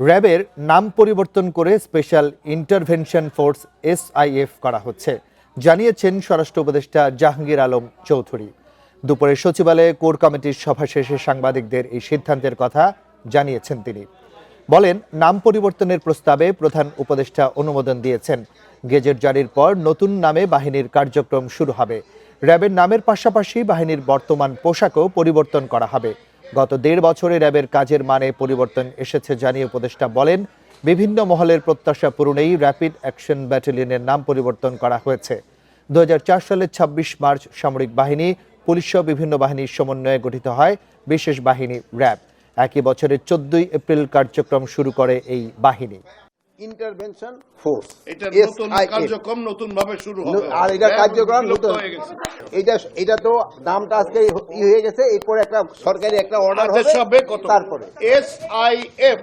র্যাবের নাম পরিবর্তন করে স্পেশাল ইন্টারভেনশন ফোর্স SIF করা হচ্ছে, জানিয়েছেন স্বরাষ্ট্র উপদেষ্টা জাহাঙ্গীর আলম চৌধুরী। দুপুরে সচিবালয়ে কোর কমিটির সভা শেষে সাংবাদিকদের এই সিদ্ধান্তের কথা জানিয়েছেন তিনি। বলেন, নাম পরিবর্তনের প্রস্তাবে প্রধান উপদেষ্টা অনুমোদন দিয়েছেন। গেজেট জারির পর নতুন নামে বাহিনীর কার্যক্রম শুরু হবে। র্যাবের নামের পাশাপাশি বাহিনীর বর্তমান পোশাকও পরিবর্তন করা হবে। গত 1.5 বছরে র্যাবের কাজের মানে পরিবর্তন এসেছে জানিয়ে উপদেষ্টা বলেন, বিভিন্ন মহলের প্রত্যাশা পূরণেই র্যাপিড অ্যাকশন ব্যাটালিয়নের নাম পরিবর্তন করা হয়েছে। 2004 সালের 26 মার্চ সামরিক বাহিনী, পুলিশ সহ বিভিন্ন বাহিনীর সমন্বয়ে গঠিত হয় বিশেষ বাহিনী র্যাব। একই বছরের 14 এপ্রিল কার্যক্রম শুরু করে এই বাহিনী। ইন্টারভেনশন ফোর্স এটা নতুন কার্যক্রম নতুন ভাবে শুরু হবে, আর এটা কার্যক্রম নতুন হয়ে গেছে। এটা তো নামটা আজকে হয়ে গেছে, এরপরে একটা সরকারি একটা অর্ডার হবে, তারপরে SIF